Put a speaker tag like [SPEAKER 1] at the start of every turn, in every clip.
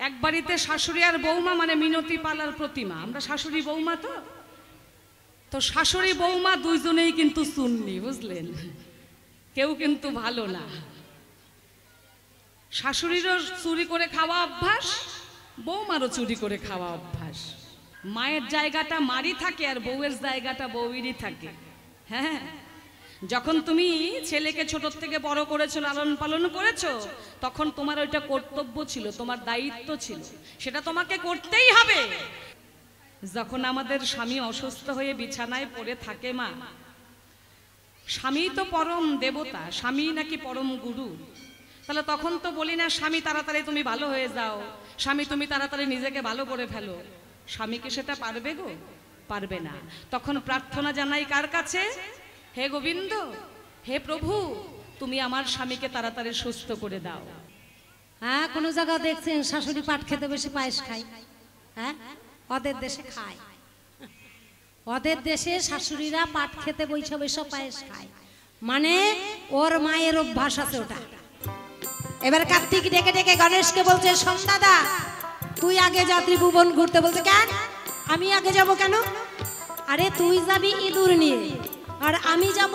[SPEAKER 1] এক বাড়িতে শাশুড়ি আর বৌমা মানে মিনতি পালার প্রতিমা। আমরা শাশুড়ি বৌমা তো শাশুড়ি বৌমা দুইজনেই কিন্তু সুন্নি, বুঝলেন? কেউ কিন্তু ভালো না। শাশুড়িরও চুরি করে খাওয়া অভ্যাস, বৌমারও চুরি করে খাওয়া অভ্যাস। মায়ের জায়গাটা মারই থাকে আর বউয়ের জায়গাটা বউয়েরই থাকে। হ্যাঁ, যখন তুমি ছেলেকে ছোট থেকে বড় করেছো, লালন পালন করেছো, তখন তোমার ওইটা কর্তব্য ছিল, তোমার দায়িত্ব ছিল, সেটা তোমাকে করতেই হবে। যখন আমাদের স্বামী অসুস্থ হয়ে বিছানায় পড়ে থাকে মা, স্বামী তো পরম দেবতা, স্বামী নাকি পরম গুরু, তাহলে তখন তো বলি না স্বামী তাড়াতাড়ি তুমি ভালো হয়ে যাও, স্বামী তুমি তাড়াতাড়ি নিজেকে ভালো করে ফেলো। স্বামীকে সেটা পারবে গো? পারবে না। তখন প্রার্থনা জানাই কার কাছে? হে গোবিন্দ, হে প্রভু, তুমি আমার স্বামীকে তাড়াতাড়ি সুস্থ করে দাও।
[SPEAKER 2] হ্যাঁ, কোনো জায়গা দেখছেন শাশুড়ি পাট খেতে বেশি পায়েস খায়? হ্যাঁ, ওদের দেশে খায়, ওদের দেশে শাশুড়িরা পাট খেতে বৈশা বৈশা পায়েস খায়, মানে ওর মায়ের অভ্যাস আছে ওটা। এবার কার্তিক ডেকে ডেকে গণেশকে বলছে, শোন দাদা, তুই আগে যা ত্রিভুবন ঘুরতে। বলছে, কেন আমি আগে যাব কেন? আরে তুই যাবি ইঁদুর নিয়ে আর আমি যাব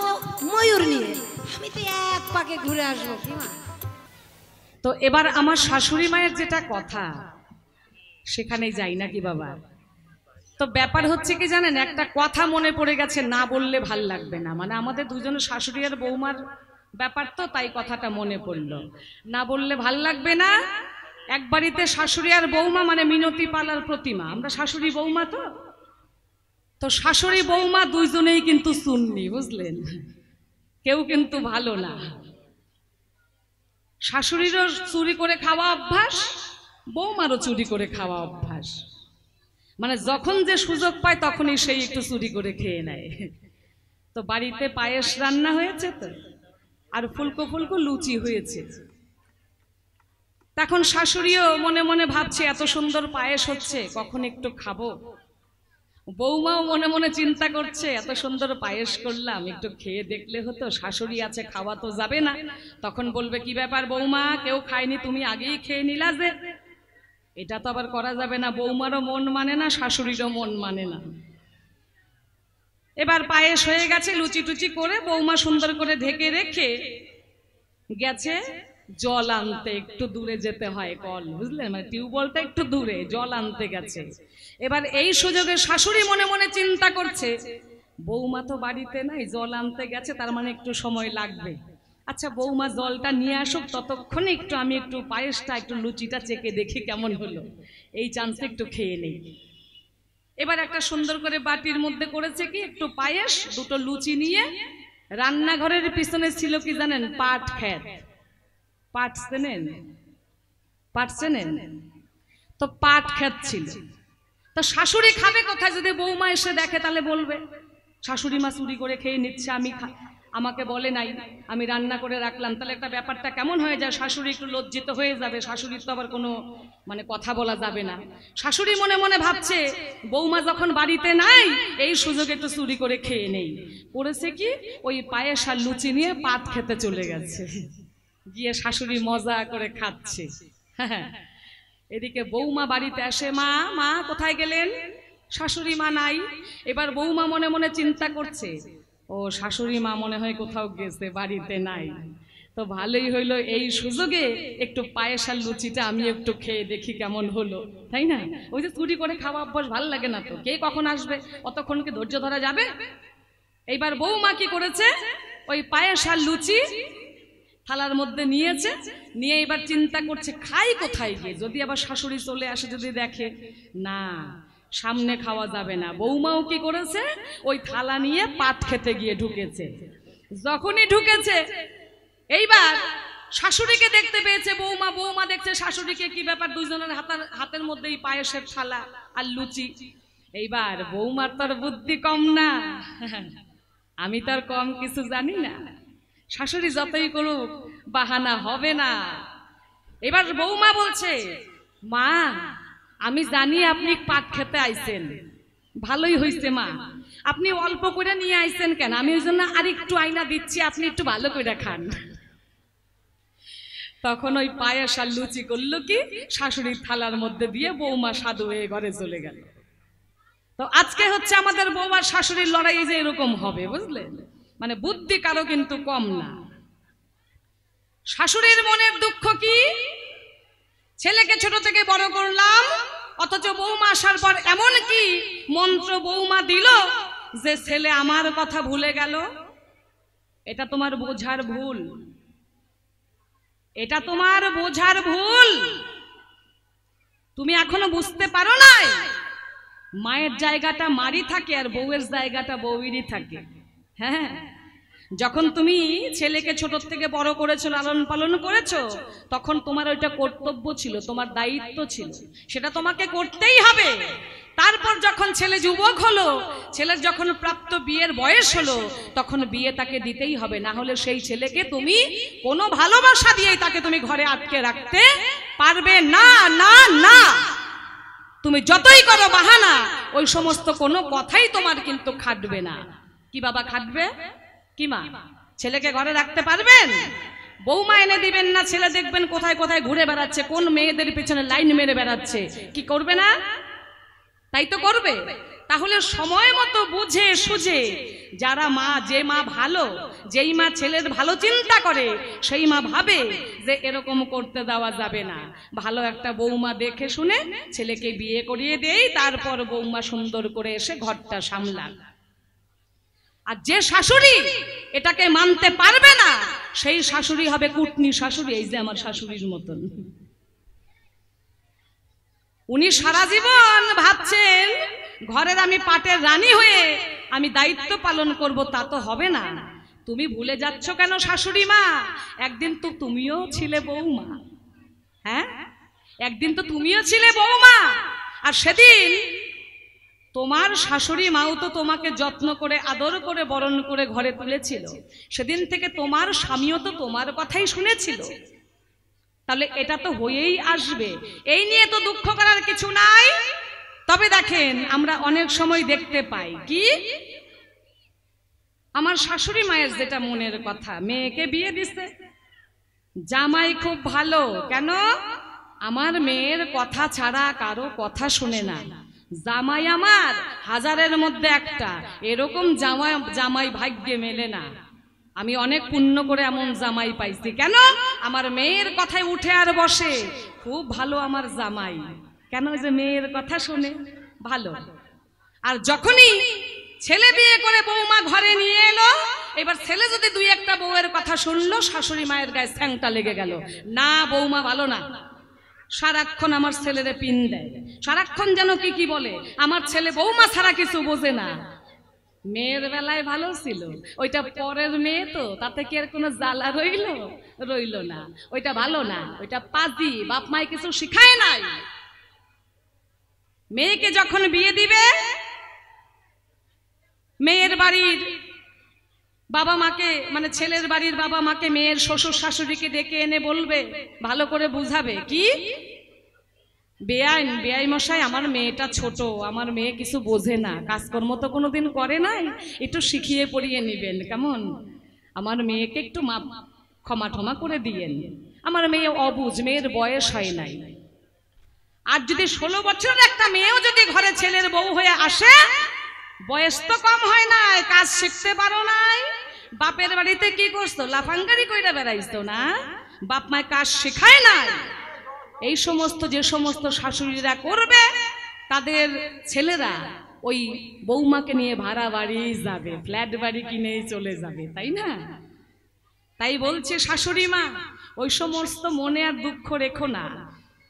[SPEAKER 2] ময়ূর নিয়ে, আমি তো এক পাকে ঘুরে আসবো।
[SPEAKER 1] তো এবার আমার শাশুড়ি মায়ের যেটা কথা, সেখানেই যাই নাকি বাবা? তো ব্যাপার হচ্ছে কি জানেন, একটা কথা মনে পড়ে গেছে, না বললে ভাল লাগবে না। মানে আমাদের দুজনের শাশুড়ি আর বৌমার ব্যাপার তো, তাই কথাটা মনে পড়লো, না বললে ভাল লাগবে না। এক বাড়িতে শাশুড়ি আর বৌমা মানে মিনতি পালার প্রতিমা। আমরা শাশুড়ি বৌমা তো শাশুড়ি বৌমা দুইজনেই কিন্তু সুন্নি, বুঝলেন? কেউ কিন্তু ভালো না। শাশুড়িরও চুরি করে খাওয়া অভ্যাস, বৌমারও চুরি করে খাওয়া অভ্যাস। মানে যখন যে সুযোগ পায় তখনই সেই একটু চুরি করে খেয়ে নেয়। তো বাড়িতে পায়েস রান্না হয়েছে তো, আর ফুলকো ফুলকো লুচি হয়েছে। তখন শাশুড়িও মনে মনে ভাবছে, এত সুন্দর পায়েস হচ্ছে, কখন একটু খাবো। বৌমাও মনে মনে চিন্তা করছে, এত সুন্দর পায়েস করলাম, একটু খেয়ে দেখলে হতো। শাশুড়ি আছে, খাওয়া তো যাবে না। তখন বলবে, কি ব্যাপার বৌমা, কেউ খায়নি, তুমি আগেই খেয়ে নিলা যে? এটা তো আবার করা যাবে না, বৌমারও মন মানে না, শাশুড়িরও মন মানে না। এবার পায়েস হয়ে গেছে, লুচি টুচি করে বৌমা সুন্দর করে ঢেকে রেখে গেছে জল আনতে। একটু দূরে যেতে হয়, কল, বুঝলেন? মানে টিউবওয়েলটা একটু দূরে, জল আনতে গেছে। এবার এই সুযোগে শাশুড়ি মনে মনে চিন্তা করছে, বৌমা তো বাড়িতে নাই, জল আনতে গেছে, তার মানে একটু সময় লাগবে। আচ্ছা, বৌমা জলটা নিয়ে আসুক, ততক্ষণে একটু আমি একটু পায়েসটা, একটু লুচিটা চেকে দেখি কেমন হলো, এই চান্সে একটু খেয়ে নেই। এবার একটা সুন্দর করে বাটির মধ্যে করেছে কি, একটু পায়েস, দুটো লুচি নিয়ে রান্নাঘরের পিছনে ছিল কি জানেন, পাট ক্ষেত। পাট চেনেন? পাট চেনেন তো? পাট ক্ষেত ছিল। তো শাশুড়ি খাবে কোথায়? যদি বৌমা এসে দেখে তাহলে বলবে শাশুড়ি মা চুরি করে খেয়ে নিচ্ছে, আমাকে বলে নাই, আমি রান্না করে রাখলাম। তাহলে একটা ব্যাপারটা কেমন হয়ে যায়, শাশুড়ি একটু লজ্জিত হয়ে যাবে। শাশুড়ির তো আবার কোনো মানে কথা বলা যাবে না। শাশুড়ি মনে মনে ভাবছে, বৌমা যখন বাড়িতে নাই, এই সুযোগে একটু চুরি করে খেয়ে নেই। করেছে কি, ওই পায়েস আর লুচি নিয়ে পাট খেতে চলে গেছে, গিয়ে শাশুড়ি মজা করে খাচ্ছে। হ্যাঁ, এদিকে বৌমা বাড়িতে আসে, মা মা কোথায় গেলেন? শাশুড়ি মা নাই। এবার বৌমা মনে মনে চিন্তা করছে, ও শাশুড়ি মা মনে হয় কোথাও গেছে, বাড়িতে নাই। তো ভালোই হইলো, এই সুযোগে একটু পায়েস আর লুচিটা আমি একটু খেয়ে দেখি কেমন হলো, তাই না? ওই যে চুরি করে খাওয়া অভ্যাস ভাল লাগে না তো, কে কখন আসবে, অতক্ষণ কি ধৈর্য ধরা যাবে? এইবার বৌমা কি করেছে, ওই পায়েস আর লুচি থালার মধ্যে নিয়েছে, নিয়ে এবার চিন্তা করছে খাই কোথায় গিয়ে, যদি আবার শাশুড়ি চলে আসে, যদি দেখে না সামনে খাওয়া যাবে না। বৌমাও কি করেছে, ওই থালা নিয়ে পাট খেতে গিয়ে ঢুকেছে। যখনই ঢুকেছে, এইবার শাশুড়িকে দেখতে পেয়েছে বৌমা, বৌমা দেখছে শাশুড়িকে, কি ব্যাপার, দুইজনের হাতের মধ্যেই পায়েসের থালা আর লুচি। এইবার বৌমার তোর বুদ্ধি কম না, আমি তার কম কিছু জানি না, শাশুড়ি যতই করুক বাহানা হবে না। এবার বৌমা বলছে, মা আমি জানি আপনি পাট খেতে আইছেন, ভালোই হইছে মা, আপনি অল্প করে নিয়ে আইছেন কেন? আমি ওই জন্য আরেকটু আইনা দিচ্ছি, আপনি একটু ভালো করে খান। তখন ওই পায়েস আর লুচি করলো কি, শাশুড়ির থালার মধ্যে দিয়ে বৌমা সাধু হয়ে ঘরে চলে গেল। তো আজকে হচ্ছে আমাদের বউ আর শাশুড়ির লড়াই যে এরকম হবে, বুঝলেন? মানে বুদ্ধি কারো কিন্তু কম না। শাশুড়ির মনের দুঃখ কি, ছেলেকে ছোট থেকে বড় করলাম, অথচ বৌমা আসার পর এমন কি মন্ত্র বৌমা দিল যে ছেলে আমার কথা ভুলে গেল। এটা তোমার বোঝার ভুল, এটা তোমার বোঝার ভুল। তুমি এখনো বুঝতে পারো নাই মায়ের জায়গাটা মারই থাকে আর বউয়ের জায়গাটা বউয়েরই থাকে। হ্যাঁ, যখন তুমি ছেলেকে ছোট থেকে বড় করেছো, লালন পালন করেছো, তখন তোমার ওইটা কর্তব্য ছিল, তোমার দায়িত্ব ছিল, সেটা তোমাকে করতেই হবে। তারপর যখন ছেলে যুবক হলো, ছেলের যখন প্রাপ্ত বিয়ের বয়স হলো, তখন বিয়ে তাকে দিতেই হবে, না হলে সেই ছেলেকে তুমি কোনো ভালোবাসা দিয়েই তাকে তুমি ঘরে আটকে রাখতে পারবে না। না না, তুমি যতই করো বাহানা, ওই সমস্ত কোনো কথাই তোমার কিন্তু খাটবে না। কি বাবা খাটবে? কি মা? ছেলেকে ঘরে রাখতে পারবেন? বৌমা এনে দিবেন না, ছেলে দেখবেন কোথায় কোথায় ঘুরে বেড়াচ্ছে, কোন মেয়েদের পেছনে লাইন মেরে বেড়াচ্ছে, কি করবে না? তাই তো করবে। তাহলে সময় মতো বুঝে সুঝে যারা মা, যে মা ভালো, যেই মা ছেলের ভালো চিন্তা করে, সেই মা ভাবে যে এরকম করতে দেওয়া যাবে না, ভালো একটা বৌমা দেখে শুনে ছেলেকে বিয়ে করিয়ে দেই, তারপর বৌমা সুন্দর করে এসে ঘরটা সামলান। আর যে শাশুড়ি এটাকে মানতে পারবে না, সেই শাশুড়ি হবে কুটনি শাশুড়ি। এই যে আমার শাশুড়ির মতন, উনি সারা জীবন ভাবছেন ঘরের আমি পাটের রানী হয়ে আমি দায়িত্ব পালন করব, তা তো হবে না। তুমি ভুলে যাচ্ছ কেন শাশুড়ি মা? একদিন তো তুমিও ছিলে বৌমা। হ্যাঁ, একদিন তো তুমিও ছিলে বৌমা, আর সেদিন তোমার শাশুড়ি মাও তো তোমাকে যত্ন করে আদর করে বরণ করে ঘরে তুলেছিল। সেদিন থেকে তোমার স্বামীও তো তোমার কথাই শুনেছিল। তাহলে এটা তো হয়েই আসবে, এই নিয়ে তো দুঃখ করার কিছু নাই। তবে দেখেন, আমরা অনেক সময় দেখতে পাই কি, আমার শাশুড়ি মায়ের যেটা মনের কথা, মেয়েকে বিয়ে দিছে, জামাই খুব ভালো, কেন? আমার মেয়ের কথা ছাড়া কারো কথা শুনে না, জামাই আমার হাজারের মধ্যে একটা, এরকম জামাই ভাগ্যে মেলে না। আমি অনেক পুণ্য করে এমন জামাই পাইছি। কেন? আমার মেয়ের কথায় উঠে আর বসে, খুব ভালো আমার জামাই। কেন? যে মেয়ের কথা শুনে ভালো। আর যখনই ছেলে বিয়ে করে বৌমা ঘরে নিয়ে এলো, এবার ছেলে যদি দুই একটা বউয়ের কথা শুনলো, শাশুড়ি মায়ের গায়ে স্যাংটা লেগে গেল, না বৌমা ভালো না। সারাক্ষণ আমার ছেলেরে পিন দেয়, সারাক্ষণ যেন কি কি বলে, আমার ছেলে বৌমা ছাড়া কিছু বোঝে না। মেয়ের বেলায় ভালো ছিল, ওইটা পরের মেয়ে তো, তাতে কি আর কোনো জ্বালা রইল না। ওইটা ভালো না, ওইটা পাজি, বাপ মায় কিছু শিখায় নাই। মেয়েকে যখন বিয়ে দিবে, মেয়ের বাড়ির বাবা মাকে, মানে ছেলের বাড়ির বাবা মাকে মেয়ের শ্বশুর শাশুড়িকে ডেকে এনে বলবে, ভালো করে বুঝাবে, কি বেয়াই মশাই, আমার মেয়েটা ছোট, আমার মেয়ে কিছু বোঝে না, কাজকর্ম তো কোনোদিন করে নাই, একটু শিখিয়ে পড়িয়ে নিবেন কেমন? আমার মেয়েকে একটু ক্ষমা টমা করে দিয়েন, আমার মেয়ে অবুঝ, মেয়ের বয়স হয় নাই। আর যদি 16 বছরের একটা মেয়েও যদি ঘরে ছেলের বউ হয়ে আসে, বয়স তো কম হয় নাই, কাজ শিখতে পারো নাই, বাপের বাড়িতে কি করছো, লাফাঙ্গারি কইরা বেড়াইছো না, বাপ মায় কাজ শেখায় নাই। এই সমস্ত যে সমস্ত শাশুড়িরা করবে, তাদের ছেলেরা ওই বৌমাকে নিয়ে ভাড়া বাড়ি যাবে, ফ্ল্যাট বাড়ি কিনেই চলে যাবে, তাই না? তাই বলছে শাশুড়ি মা, ওই সমস্ত মনে আর দুঃখ রেখো না।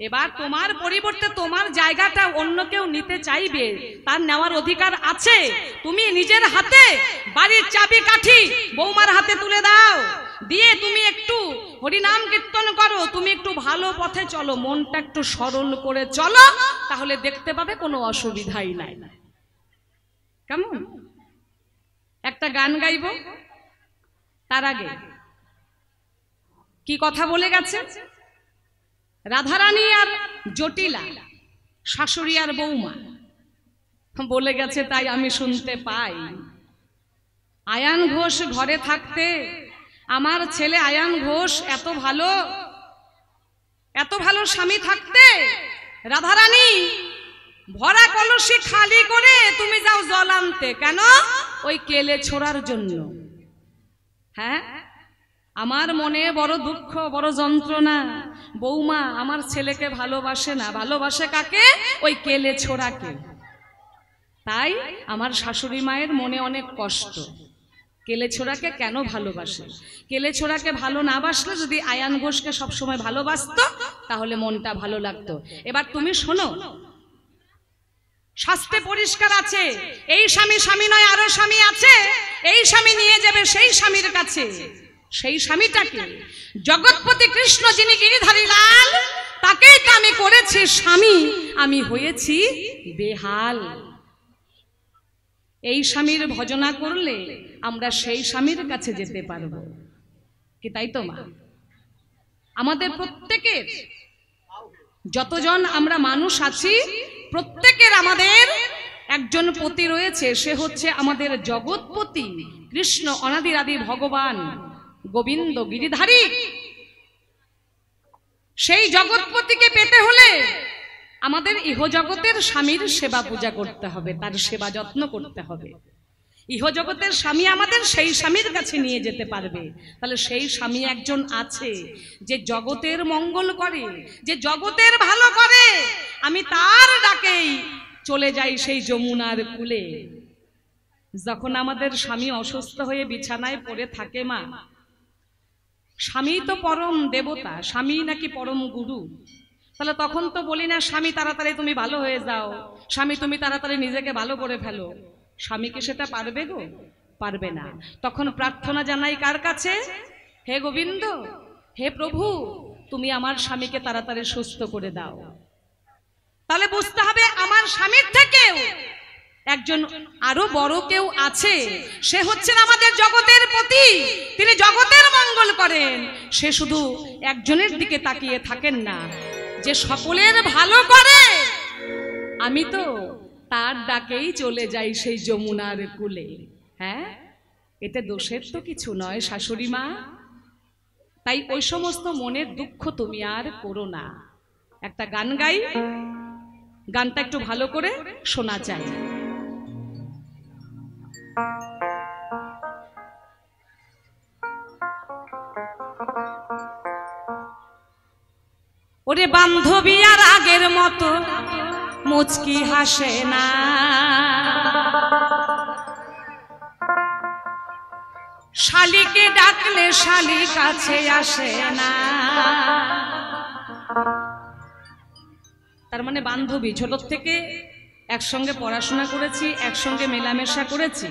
[SPEAKER 1] এবার তোমার পরিবর্তে তোমার জায়গাটা অন্য কেউ নিতে চাইবে, তার নেওয়ার অধিকার আছে। তুমি নিজের হাতে বাড়ির চাবি কাঠি বৌমার হাতে তুলে দাও, দিয়ে তুমি একটু হরিনাম কীর্তন করো, তুমি একটু ভালো পথে চলো, মনটা একটু সরল করে চলো, তাহলে দেখতে পাবে কোনো অসুবিধাই নাই। কেমন? একটা গান গাইব, তার আগে কি কথা বলে গেছে রাধারানী আর জটিলা, শাশুড়ি আর বৌমা বলে গেছে, তাই আমি শুনতে পাই। আয়ান ঘোষ ঘরে থাকতে আমার ছেলে আয়ান ঘোষ এত ভালো, এত ভালো স্বামী থাকতে রাধারানী ভরা কলসি খালি করে তুমি যাও জল আনতে, কেন? ওই কেলে ছোড়ার জন্য। হ্যাঁ, আমার মনে বড় দুঃখ, বড় যন্ত্রণা, বৌমা আমার ছেলেকে ভালোবাসে না। ভালোবাসে কাকে? ওই কেলে ছোড়াকে। তাই আমার শাশুড়ি মায়ের মনে অনেক কষ্ট। কেলে ছোড়াকে কেন ভালোবাসে? কেলে ছোড়াকে ভালো না বাসলে যদি আয়ান ঘোষকে সবসময় ভালোবাসতো তাহলে মনটা ভালো লাগতো। এবার তুমি শোনো, শাস্ত্রে পরিষ্কার আছে, এই স্বামী স্বামী নয়, আরো স্বামী আছে। এই স্বামী নিয়ে যাবে সেই স্বামীর কাছে। সেই স্বামীটাকে জগৎপতি কৃষ্ণ, যিনি গিরিধারী লাল, তাকেই তো আমি করেছি স্বামী, আমি হয়েছি বেহাল। এই স্বামীর ভজনা করলে আমরা সেই স্বামীর কাছে যেতে পারবো কি? তাই তো মা, আমাদের প্রত্যেকের, যতজন আমরা মানুষ আছি, প্রত্যেকের আমাদের একজন পতি রয়েছে। সে হচ্ছে আমাদের জগৎপতি কৃষ্ণ, অনাদির আদি ভগবান গোবিন্দ গিরিধারী। সেই জগৎপতিকে পেতে হলে আমাদের ইহজগতের স্বামীর সেবা পূজা করতে হবে, তার সেবা যত্ন করতে হবে। ইহজগতের স্বামী আমাদের সেই স্বামীর কাছে নিয়ে যেতে পারবে। তাহলে সেই স্বামী একজন আছে যে জগতের মঙ্গল করে, যে জগতের ভালো করে। আমি তার ডাকেই চলে যাই সেই যমুনার কূলে। যখন আমাদের স্বামী অসুস্থ হয়ে বিছানায় পড়ে থাকে মা, স্বামী তো পরম দেবতা, স্বামী নাকি পরম গুরু, তাহলে তখন তো বলি না স্বামী তাড়াতাড়ি তুমি ভালো হয়ে যাও, স্বামী তুমি তাড়াতাড়ি নিজেকে ভালো করে ফেলো। স্বামীকে সেটা পারবে গো? পারবে না। তখন প্রার্থনা জানাই কার কাছে? হে গোবিন্দ, হে প্রভু, তুমি আমার স্বামীকে তাড়াতাড়ি সুস্থ করে দাও। তাহলে বুঝতে হবে আমার স্বামীর থেকেও একজন আরো বড় কেউ আছে। সে হচ্ছেন আমাদের জগতের পতি, তিনি জগতের মঙ্গল করেন। সে শুধু একজনের দিকে তাকিয়ে থাকেন না, যে সকলের ভালো করে। আমি তো তার ডাকেই চলে যাই সেই যমুনার কূলে। হ্যাঁ, এতে দোষের তো কিছু নয় শাশুড়ি মা। তাই ওই সমস্ত মনের দুঃখ তুমি আর করো না। একটা গান গাই, গানটা একটু ভালো করে শোনা চাই। ওরে বান্ধবী আর আগের মতো মুচকি হাসে না, শালিকে ডাকলে শালি কাছে আসে না। তার মানে বান্ধবী, ছোট থেকে একসঙ্গে পড়াশোনা করেছি, একসঙ্গে মেলামেশা করেছি,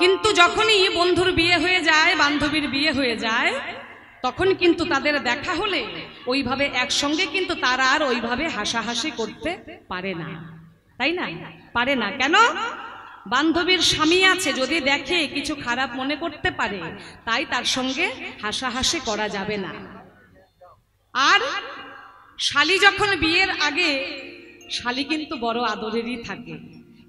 [SPEAKER 1] কিন্তু যখনই বন্ধুর বিয়ে হয়ে যায়, বান্ধবীর বিয়ে হয়ে যায়, তখন কিন্তু তাদের দেখা হলে ওইভাবে একসঙ্গে কিন্তু তারা আর ওইভাবে হাসাহাসি করতে পারে না, তাই না? পারে না কেন? বান্ধবীর স্বামী আছে, যদি দেখে কিছু খারাপ মনে করতে পারে, তাই তার সঙ্গে হাসাহাসি করা যাবে না। আর শালি যখন বিয়ের আগে, শালি কিন্তু বড় আদরেরই থাকে,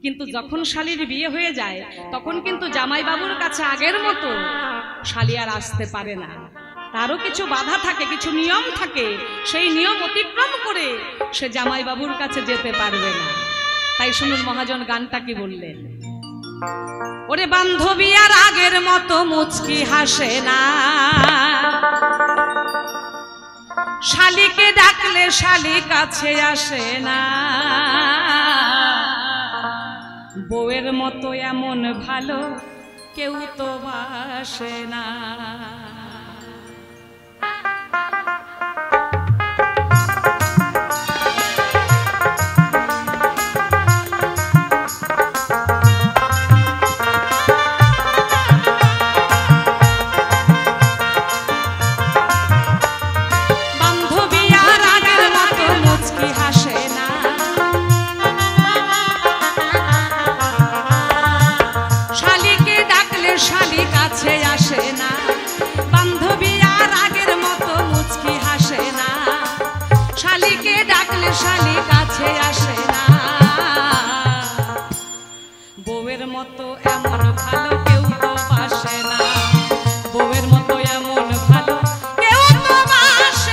[SPEAKER 1] কিন্তু যখন শালির বিয়ে হয়ে যায় তখন কিন্তু জামাইবাবুর কাছে আগের মতো শালি আর আসতে পারে না। তারও কিছু বাধা থাকে, কিছু নিয়ম থাকে, সেই নিয়ম অতিক্রম করে সে জামাইবাবুর কাছে যেতে পারবে না। তাই শুনুন মহাজন গানটা কি বললেন। ওরে বান্ধবী আর আগের মতো মুচকি হাসে না, শালিকে ডাকলে শালি কাছে আসে না, বউয়ের মতো এমন ভালো কেউ তো বাসে না। শালি কাছে আসে না, বউয়ের মতো এমন ভালো কেউ তো বাসে না, বউয়ের মতো এমন ভালো কেউ তো বাসে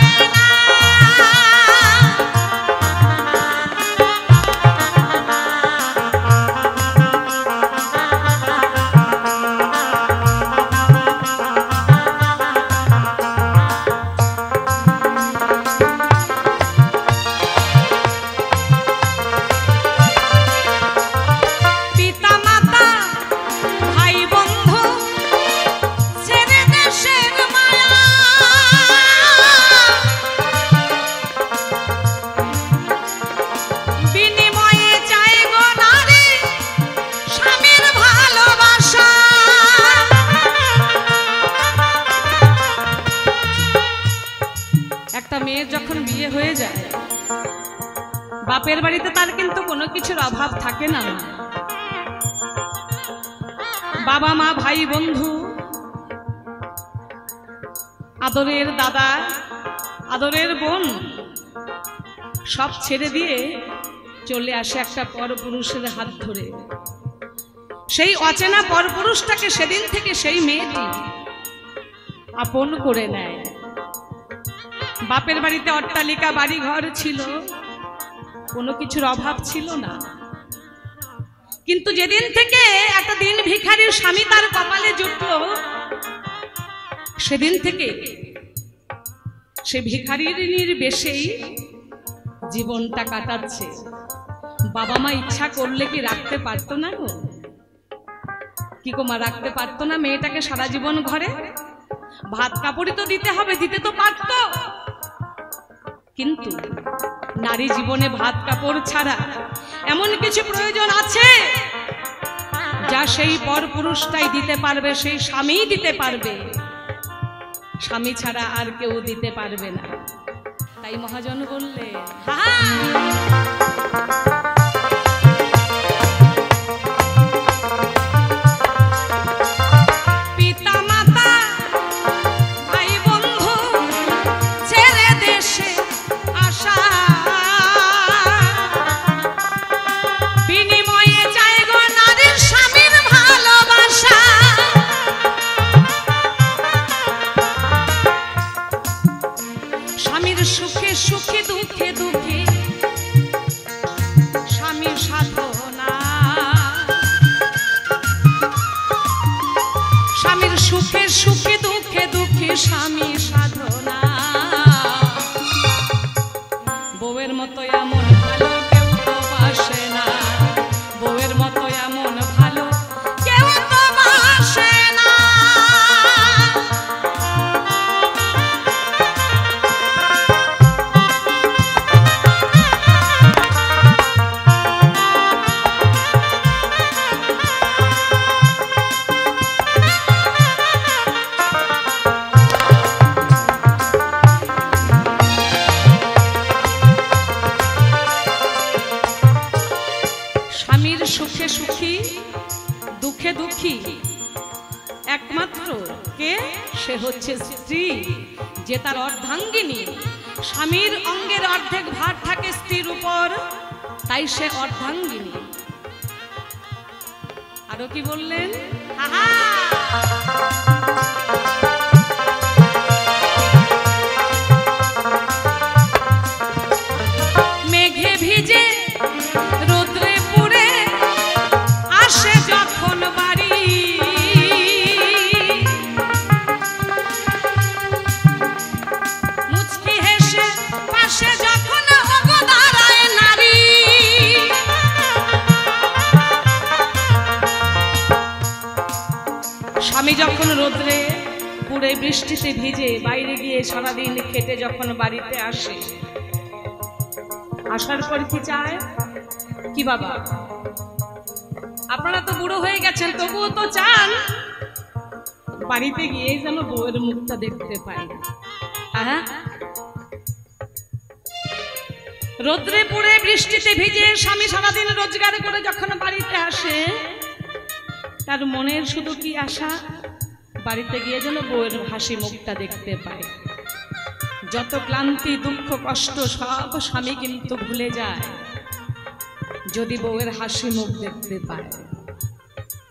[SPEAKER 1] বাপের বাড়িতে তার কিন্তু কোনো কিছুর অভাব থাকে না। বাবা মা ভাই বন্ধু, আদরের দাদা, আদরের বোন সব ছেড়ে দিয়ে চলে আসে একটা পরপুরুষের হাত ধরে। সেই অচেনা পরপুরুষটাকে সেদিন থেকে সেই মেয়েটি আপন করে নেয়। বাপের বাড়িতে অট্টালিকা বাড়ি ঘর ছিল, কোনো কিছুর অভাব ছিল না। কিন্তু যেদিন থেকে একটা দিন ভিখারির স্বামী তার কপালে জুটল, সেদিন থেকে সে ভিখারিনীর বেশেই জীবনটা কাটাচ্ছে। বাবা মা ইচ্ছা করলে কি রাখতে পারতো না গো? কি গো মা, রাখতে পারতো না মেয়েটাকে সারা জীবন ঘরে? ভাত কাপড়ই তো দিতে হবে, দিতে তো পারতো। কিন্তু নারী জীবনে ভাত কাপড় ছাড়া এমন কিছু প্রয়োজন আছে যা সেই পরপুরুষটাই দিতে পারবে, সেই স্বামীই দিতে পারবে, স্বামী ছাড়া আর কেউ দিতে পারবে না। তাই মহাজন বললে পিতা মাতা ভাই বন্ধু ছেড়ে দেশে আসা, বিনিময়ে চাই গো নারীর স্বামীর ভালোবাসা। স্বামীর সুখে সুখে দুঃখে দুঃখে স্বামীর সাধনা, স্বামীর সুখে সুখে দুঃখে দুঃখে স্বামী সাধনা। বউয়ের মতো এমন ভালো কেউ তো বাসে না, বউয়ের মতো এমন ভালো কেউ তো বাসে না। স্বামীর সুখে সুখী দুঃখে দুঃখী একমাত্র কে? সে হচ্ছে স্ত্রী, যে তার অর্ধাঙ্গিনী। স্বামীর অঙ্গের অর্ধেক ভার থাকে স্ত্রীর উপর, তাই সে অর্ধাঙ্গিনী। আরো কি বললেন? মেঘে ভিজে রোদ্রে পুড়ে আসে যখন বাড়ি, মুচকি হেসে পাশে যখন ওগো দাঁড়ায় নারী। স্বামী যখন রোদ্রে পুড়ে বৃষ্টিতে ভিজে বাইরে গিয়ে সারাদিন খেটে যখন বাড়িতে আসে, আসার পর কি চায়? কি বাবা, আপনারা তো বুড়ো হয়ে গেছেন, তবুও তো চান বাড়িতে গিয়ে যেন বউয়ের মুখটা দেখতে পাই। রোদ্রে পুড়ে বৃষ্টিতে ভিজে স্বামী সারাদিন রোজগার করে যখন বাড়িতে আসে, তার মনের শুধু কি আশা? বাড়িতে গিয়ে যেন বউয়ের হাসি মুখটা দেখতে পায়। যত ক্লান্তি দুঃখ কষ্ট সব স্বামী কিন্তু ভুলে যায় যদি বউয়ের হাসি মুখ দেখতে পায়।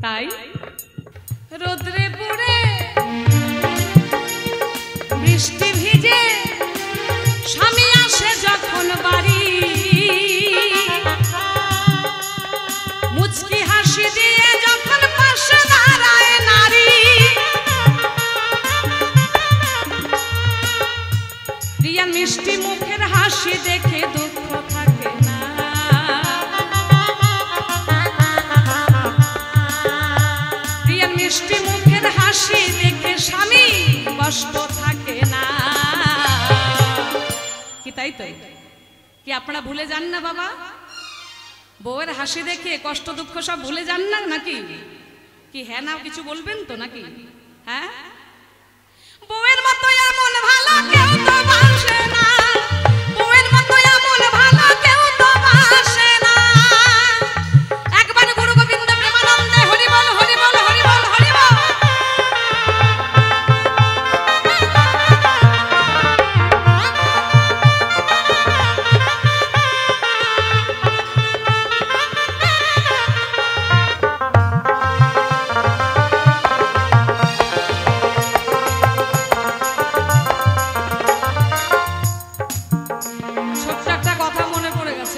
[SPEAKER 1] তাই রোদ্রে পুড়ে বৃষ্টি ভিজে স্বামী আসে যখন বাড়ি, মুচকি হাসি দিয়ে যখন পাশে দাঁড়ায় নারী। প্রিয়ার মিষ্টি মুখের হাসি দেখে দুঃখ থাকে না, প্রিয়ার মিষ্টি মুখের হাসি দেখে স্বামী কষ্ট থাকে না। কি তাই তো? কি আপনারা ভুলে যান না বাবা? বউয়ের হাসি দেখে কষ্ট দুঃখ সব ভুলে যান না নাকি? কি হ্যাঁ না কিছু বলবেন তো নাকি? হ্যাঁ, বউয়ের মতো এমন ভালো কেউ তো বাসে না, বউয়ের মতো এমন ভালো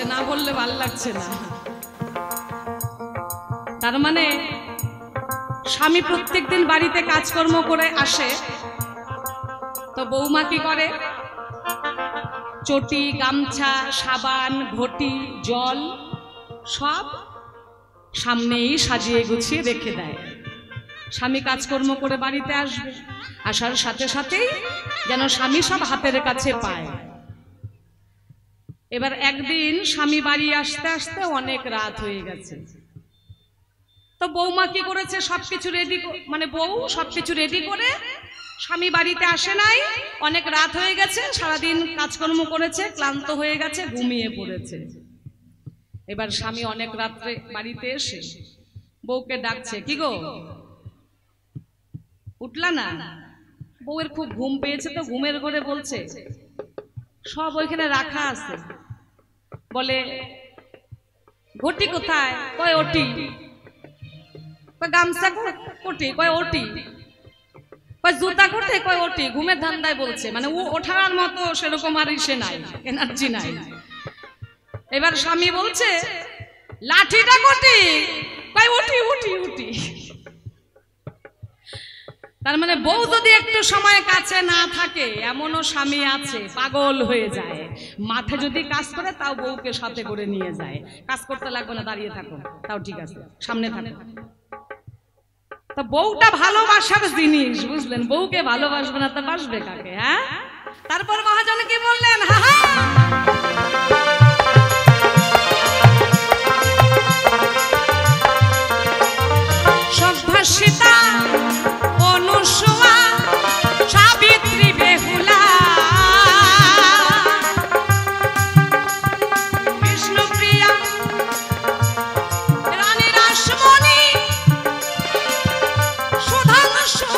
[SPEAKER 1] বলছে, না বললে ভাল লাগছে না। তার মানে স্বামী প্রত্যেকদিন বাড়িতে কাজকর্ম করে আসে, তো বৌমা কি করে? চটি, গামছা, সাবান, ঘটি, জল সব সামনেই সাজিয়ে গুছিয়ে রেখে দেয়। স্বামী কাজকর্ম করে বাড়িতে আসবে, আসার সাথে সাথেই যেন স্বামী সব হাতের কাছে পায়। এবার একদিন স্বামী বাড়ি আসতে আসতে অনেক রাত হয়ে গেছে, তো বৌমা কি করেছে? সবকিছু রেডি, মানে বউ সবকিছু রেডি করে, স্বামী বাড়িতে আসে নাই, অনেক রাত হয়ে গেছে, সারাদিন কাজকর্ম করেছে, ক্লান্ত হয়ে গেছে, ঘুমিয়ে পড়েছে। এবার স্বামী অনেক রাত্রে বাড়িতে এসে বউকে ডাকছে, কি গো উঠলা না? বউয়ের খুব ঘুম পেয়েছে, তো ঘুমের ঘরে বলছে, সব ওইখানে রাখা আছে। বলে, ঘটি কোথায়? কয় ওটি। কয় গামছা কোটি? কয় ওটি। কয় জুতা কোটে? কয় ওটি। ঘুমের ধান্দায় বলছে, মানে ও ওঠার মতো সেরকম আর ইসে নাই, এনার্জি নাই। এবার স্বামী বলছে, লাঠিটা কোটি? কয় ওটি ওটি ওটি। তার মানে বউ যদি একটু সময় কাছে না থাকে, এমনও স্বামী আছে পাগল হয়ে যায়। মাঠে যদি কাজ করে তাও বউকে সাথে করে নিয়ে যায়, কাজ করতে লাগবে না, দাঁড়িয়ে থাকো, তাও ঠিক আছে, সামনে থাকো। তা বউটা ভালোবাসার জিনিস, বুঝলেন? বউকে ভালোবাসবে না তা বাসবে কাকে? হ্যাঁ। তারপর মহাজন কি বললেন? সভ্যাসিতা, অনুসুয়া, সাবিত্রী, বেহুলা, বিষ্ণুপ্রিয়া, রানী রাসমণি, সুধাংশু,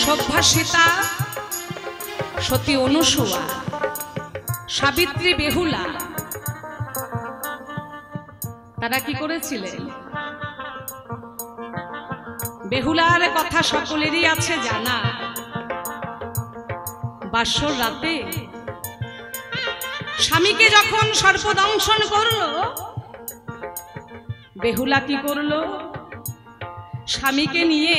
[SPEAKER 1] সভ্যাসিতা, সতী অনুসুয়া, সাবিত্রী, বেহুলা, তারা কি করেছিলেন? বেহুলার কথা সকলেরই আছে জানা। বাসর রাতে স্বামীকে যখন সর্পদংশন করলো, বেহুলা কি করলো? স্বামীকে নিয়ে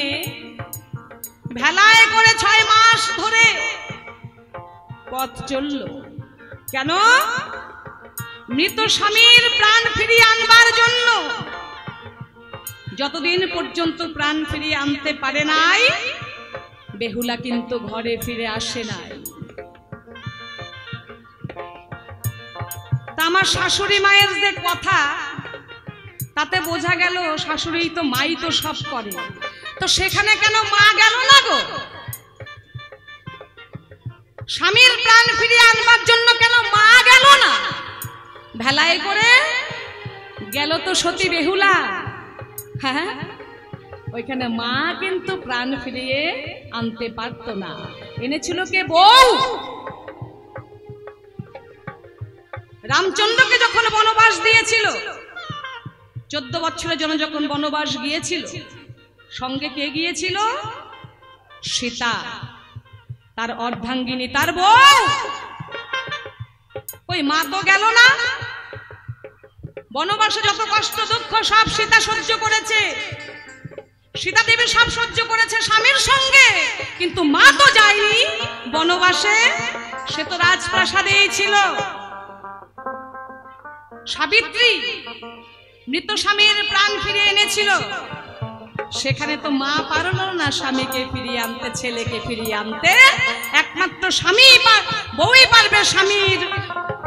[SPEAKER 1] ভেলায় করে 6 মাস ধরে পথ চলল। কেন? মৃত স্বামীর প্রাণ ফিরিয়ে আনবার জন্য। যতদিন পর্যন্ত প্রাণ ফিরিয়ে আনতে পারে নাই, বেহুলা কিন্তু ঘরে ফিরে আসে নাই। তা আমার শাশুড়ি মায়ের যে কথা, তাতে বোঝা গেল শাশুড়ি তো, মাই তো সব করে, তো সেখানে কেন মা গেল না গো? স্বামীর প্রাণ ফিরিয়ে আনবার জন্য কেন মা গেল না? ভেলায় করে গেল তো সতী বেহুলা। হ্যাঁ, ওইখানে মা কিন্তু প্রাণ ফিরিয়ে আনতে পারত না, এনেছিল কে? বউ। রামচন্দ্রকে যখন বনবাস দিয়েছিল, 14 বছরের জন্য যখন বনবাস গিয়েছিল, সঙ্গে কে গিয়েছিল? সীতা, তার অর্ধাঙ্গিনী, তার বউ। ওই মা তো গেল না। বনবাসে যত কষ্ট দুঃখ সব সীতা সহ্য করেছে, সীতা দেবী সব সহ্য করেছে স্বামীর সঙ্গে, কিন্তু মা তো যায়নি বনবাসে, সে তো রাজপ্রাসাদেই ছিল। সাবিত্রী মৃত স্বামীর প্রাণ ফিরিয়ে এনেছিল, সেখানে তো মা পারলো না স্বামীকে ফিরিয়ে আনতে, ছেলেকে ফিরিয়ে আনতে। একমাত্র স্বামী, বউই পারবে স্বামীর,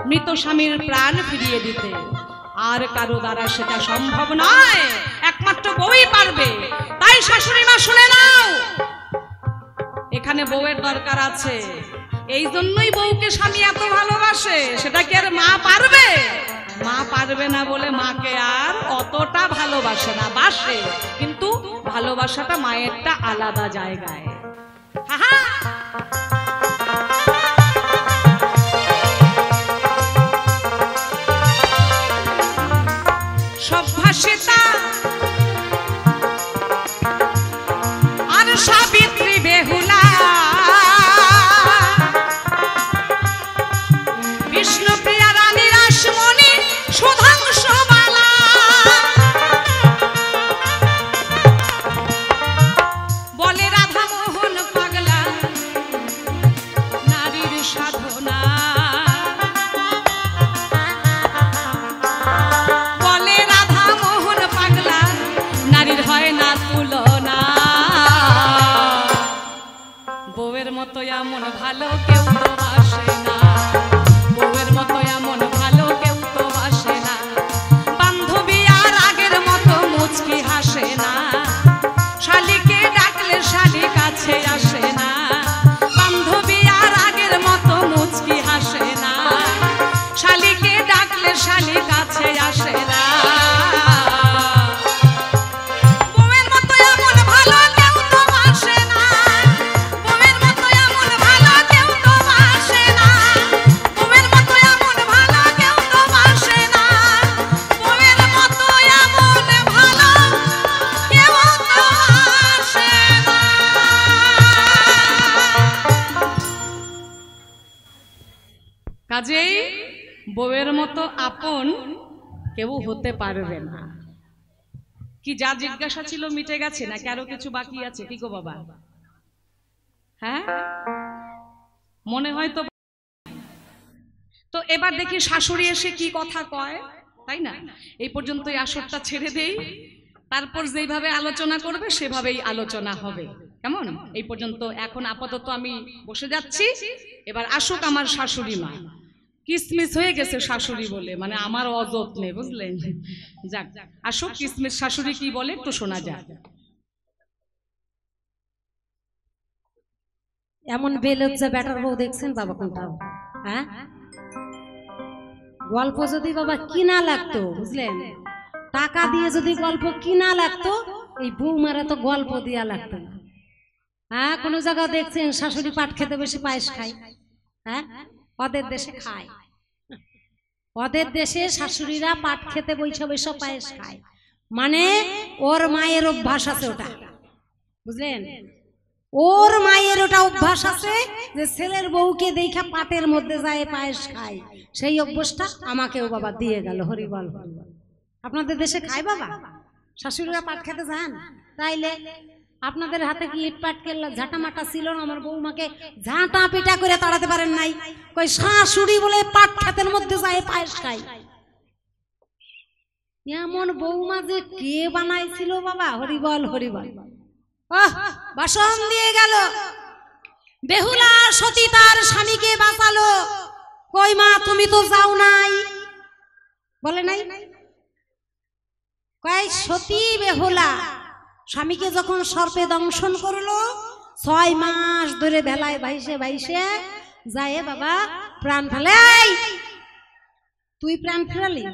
[SPEAKER 1] মৃত স্বামীর প্রাণ ফিরিয়ে দিতে। আর কারো দ্বারা সেটা সম্ভব নয়, একমাত্র বউই পারবে। তাই শাশুড়ি মা শুনে নাও, এখানে বউয়ের দরকার আছে। এই জন্যই বউকে স্বামী এত ভালোবাসে। সেটা কি আর মা পারবে? মা পারবে না বলে মাকে আর অতটা ভালোবাসে না, বাসে, কিন্তু ভালোবাসাটা মায়েরটা আলাদা জায়গায়। সভ্যাসিতা আর সাবিত্রী, বেহুলা, এমন ভালো কেউ তো বাসে না, বউয়ের মতো এমন ভালো কেউ তো বাসে না, বান্ধবী আর আগের মতো মুচকি হাসে না, শালিকে ডাকলে শালি কাছে আসে না, বান্ধবী আর আগের মতো মুচকি হাসে না, শালিকে ডাকলে শালি কাছে আসে না। কাজেই বউয়ের মতো আপন কেউ হতে পারবে না। কি যা জিজ্ঞাসা ছিল মিটে গেছে নাকি আরো কিছু বাকি আছে? কি গো বাবা, হ্যাঁ মনে হয় তো। তো এবার দেখি শাশুড়ি এসে কি কথা কয়, তাই না? এই পর্যন্তই আসরটা ছেড়ে দেই, তারপর যেভাবে আলোচনা করবে সেভাবেই আলোচনা হবে, কেমন? এই পর্যন্ত এখন আপাতত আমি বসে যাচ্ছি, এবার আসুক আমার শাশুড়ি মা। কিসমিস হয়ে গেছে শাশুড়ি বলে, মানে আমার অযত্নে, বুঝলেন? যাক আসুক, কিসমিস শাশুড়ি কি বলে একটু শোনা যাক।
[SPEAKER 2] এমন বেলজ্জা ব্যাটার বউ দেখছেন বাবা কোনটাও? হ্যাঁ, গল্প যদি বাবা কিনা লাগতো, বুঝলেন, টাকা দিয়ে যদি গল্প কিনা লাগতো, এই বৌমারা তো গল্প দিয়া লাগতো না। হ্যাঁ, কোনো জায়গা দেখছেন শাশুড়ি পাট খেতে বেশি পায়েস খায়? হ্যাঁ, ওদের দেশে খায়, ওদের দেশে শাশুড়িরা পাট খেতে বৈশা বৈশা পায়েস খায়, মানে ওর মায়ের অভ্যাস আছে ওটা, বুঝলেন? ওর মায়ের ওটা অভ্যাস আছে যে ছেলের বউকে দেখা পাটের মধ্যে যায় পায়েস খায়, সেই অভ্যাসটা আমাকেও বাবা দিয়ে গেল। হরিবল হরিবল। আপনাদের দেশে খায় বাবা শাশুড়িরা পাট খেতে যান? তাইলে আপনাদের হাতে কি ইট পাট কেল্লা ঝাঁটা মাটা ছিল না? আমার বৌমাকে ঝাঁটা পিটা করে তাড়াতে পারেন নাই? কই শাশুড়ি বলে পাট খেতের মধ্যে যায় পায়েস খায়। এমন বৌমা যে কে বানাইছিল বাবা? হরিবল হরিবল। বাসন দিয়ে গেল, বেহুলা সতী তার স্বামীকে বাঁচালো। কই মা তুমি তো যাও নাই, বলে নাই? কই সতী বেহুলা স্বামীকে যখন সর্পে দংশন করলো, 6 মাস ধরে বেলায় ভাইসে ভাইসে যায় বাবা প্রাণ ফেলে। তুই প্রাণ ফেরালি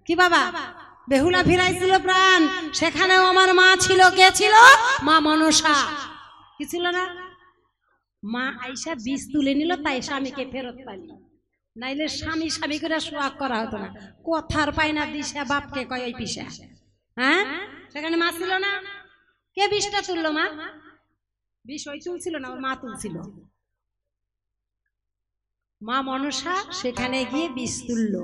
[SPEAKER 2] কি বাবা? বেহুলা ফিরাইছিল প্রাণ, সেখানেও আমার মা ছিল। কে ছিল? মা মনসা। কি ছিল না? মা আইসা বীজ তুলে নিল, তাই স্বামীকে ফেরত পাইল। নাইলে স্বামী স্বামী করে সোয়াগ করা হতো না। কথার পায় না দিশা বাপকে কয় ওই পিসা। হ্যাঁ, সেখানে মা ছিল না? কে বিষটা তুললো? মা বিষ ওই তুলছিল না, ওর মা তুলছিল। মা মনসা সেখানে গিয়ে বিষ তুলল,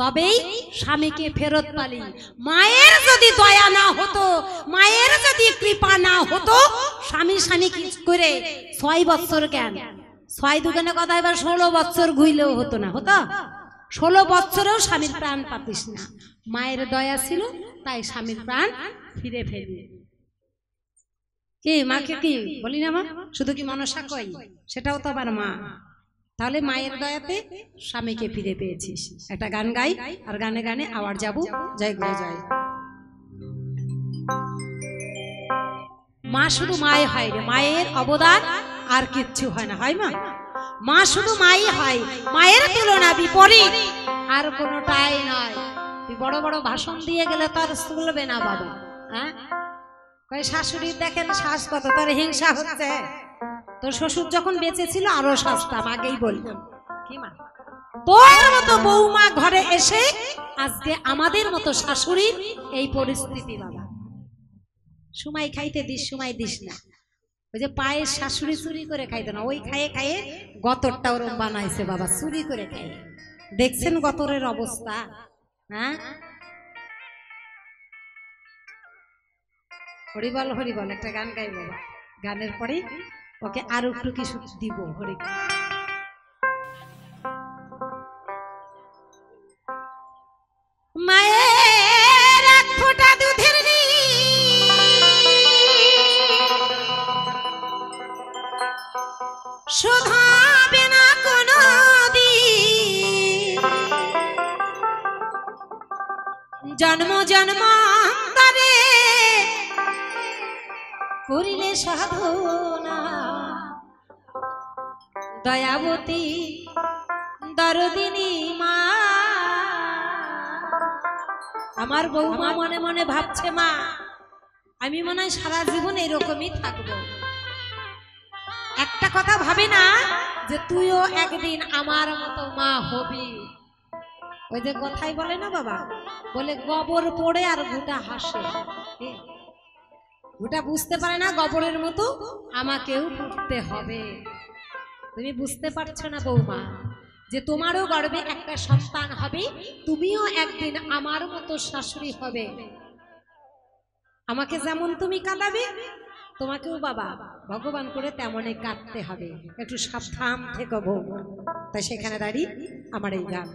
[SPEAKER 2] তবেই স্বামীকে ফেরত পালি। মায়ের যদি দয়া না হতো, মায়ের যদি কৃপা না হতো, স্বামী স্বামী কি করে 6 বছর জ্ঞান, 6 দুগুণে কথা এবার 16 বছর ঘুইলেও হতো না। হতো 16 বছরেও স্বামীর প্রাণ পাতিস না। মায়ের দয়া ছিল তাই স্বামীর প্রাণ ফিরে ফেলি। কি মাকে কি বলি না মা? শুধু কি মনসা কই? সেটাও তো আবার মা। তাহলে মায়ের দয়াতে স্বামীকে ফিরে পেয়েছিস। একটা গান গাই, আর গানে গানে আবার যাবো। জয় গুরু জয়। মা শুধু মাই হয় রে, মায়ের অবদান আর কিচ্ছু হয় না। হয় মা? মা শুধু মাই হয়, মায়ের তুলনা বিপরীত আর কোনোটাই নয়। তুই বড় বড় ভাষণ দিয়ে গেলে তার চলবে না বাবা। হ্যাঁ, কই শাশুড়ি দেখেন শ্বাস কত, তোর হিংসা হচ্ছে। তোর শ্বশুর যখন বেঁচে ছিল আরো সস্তাম, আগেই বললাম। কি মা, তোর মতো বৌমা ঘরে এসে আজকে আমাদের মতো শাশুড়ির এই পরিস্থিতি বাবা। সময় খাইতে দিস, সময় দিস না। ওই যে পায়ের শাশুড়ি চুরি করে খাইতো না, ওই খায়ে খায়ে গতরটা ওরম বানাইছে বাবা, চুরি করে খায়। দেখছেন গতরের অবস্থা? হ্যাঁ, হরিবল হরিবল। একটা গান গাই বাবা, গানের পরে ওকে আরো একটু কিছু দিব। হরি মায়ের এক ফোঁটা দুধের শোধাবে না কোনো দিন, জন্ম জন্মান্তরে করিলে সাধনা। দয়াবতী দরদিনী মা, আমার বৌমা মনে মনে ভাবছে, মা আমি মনে হয় সারা জীবন এরকমই থাকবো। একটা কথা ভাবে না যে তুইও একদিন আমার মতো মা হবি। ওই যে কথাই বলে না বাবা, বলে গোবর পড়ে আর গোটা হাসে। গোটা বুঝতে পারে না গোবরের মতো আমাকেও পড়তে হবে। তুমি বুঝতে পারছো না বৌমা, যে তোমারও গর্ভে একটা সন্তান হবে, তুমিও একদিন আমার মতো শাশুড়ি হবে। আমাকে যেমন তুমি কাঁদাবে, তোমাকেও বাবা ভগবান করে তেমনই কাঁদতে হবে। একটু সাবধান থেকো বৌমা। তাই সেখানে দাঁড়িয়ে আমার এই গান।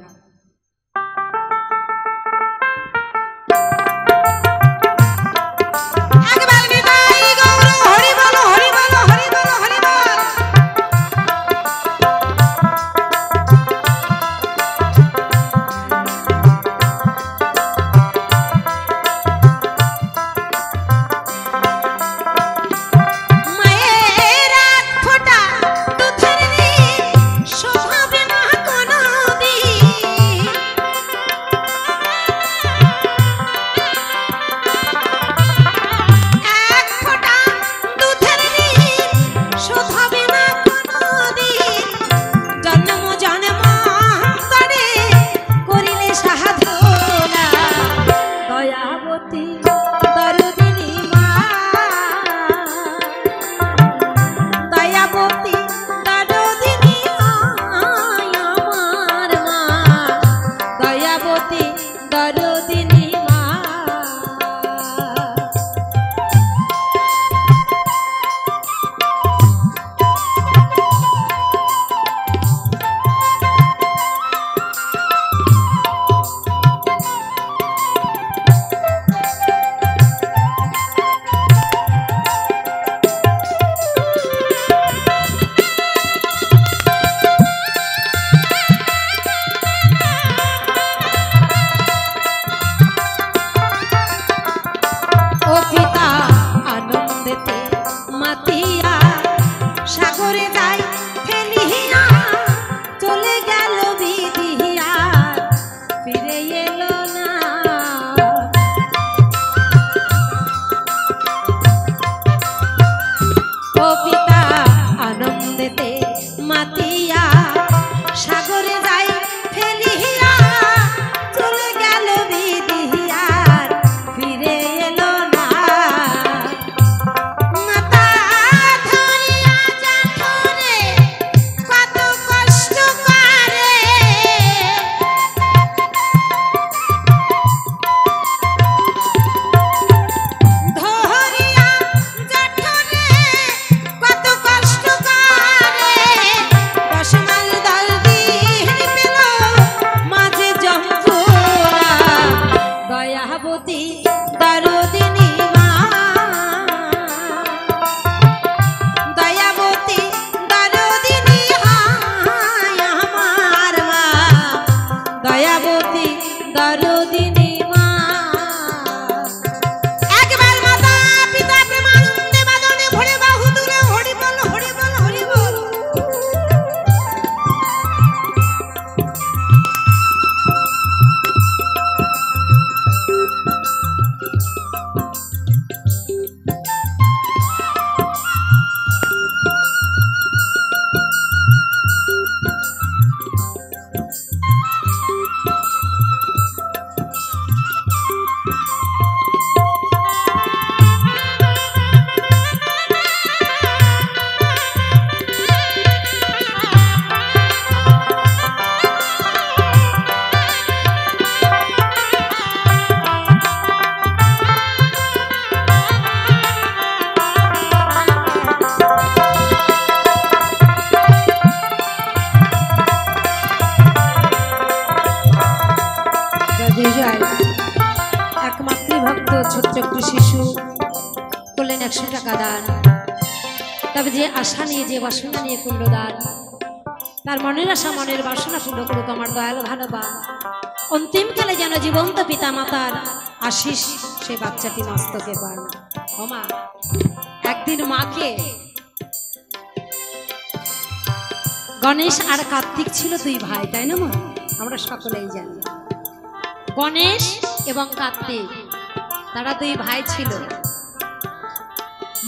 [SPEAKER 2] যে আশা নিয়ে, যে বাসনা নিয়ে কুণ্ডদার, তার মনের আশা মনের বাসনা পূর্ণ করুক আমার দয়াল ভালোবান। অন্তিমকালে যেন জীবন্ত পিতা মাতার আশিস সে বাচ্চাটি মস্তকে পান। ওমা, একদিন মাকে, গণেশ আর কার্তিক ছিল দুই ভাই, তাই না মা? আমরা সকলেই জানি গণেশ এবং কার্তিক, তারা দুই ভাই ছিল।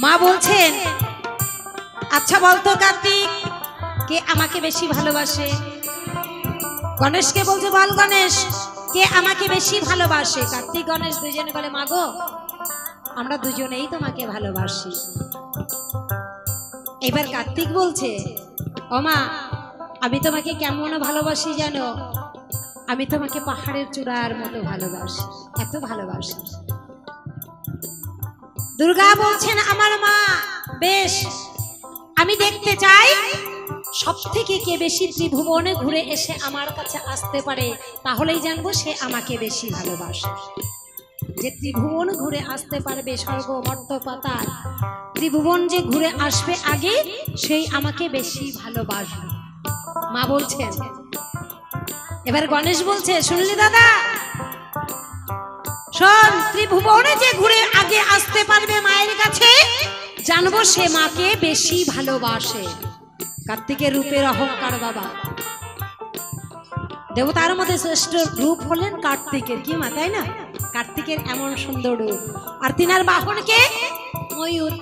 [SPEAKER 2] মা বলছেন, আচ্ছা বলতো কার্তিক, কে আমাকে বেশি ভালোবাসে? গণেশকে বলছে, বল গণেশ, কে আমাকে বেশি ভালোবাসে? কার্তিক গণেশ দুজনে বলে, মা গো, আমরা দুজনেই তোমাকে ভালোবাসি। এবার কার্তিক বলছে, ও মা, আমি তোমাকে কেমন ভালোবাসি জানো? আমি তোমাকে পাহাড়ের চূড়ার মতো ভালোবাসি, এত ভালোবাসি। দুর্গা বলছেন, আমার মা, বেশ, আমি দেখতে চাই সব থেকে কে বেশি ত্রিভুবনে ঘুরে এসে আমার কাছে আসতে পারে, তাহলেই জানবো সে আমাকে বেশি ভালোবাসে। যে ত্রিভুবন ঘুরে আসতে পারবে, স্বর্গ মর্ত্য পাতাল ত্রিভুবন যে ঘুরে আসবে আগে, সেই আমাকে বেশি ভালোবাসবে। মা বলছেন। এবার গণেশ বলছে, শুনলি দাদা, শোন, ত্রিভুবনে যে ঘুরে আগে আসতে পারবে মায়ের কাছে, জানবো সে মাকে বেশি ভালোবাসে। কার্তিকের রূপের অহংকার বাবা, দেবতার মধ্যে শ্রেষ্ঠ রূপ হলেন কার্তিকের, কি মা, তাই না? কার্তিকের এমন সুন্দর রূপ। আর তিনার বাহনকে ময়ূর,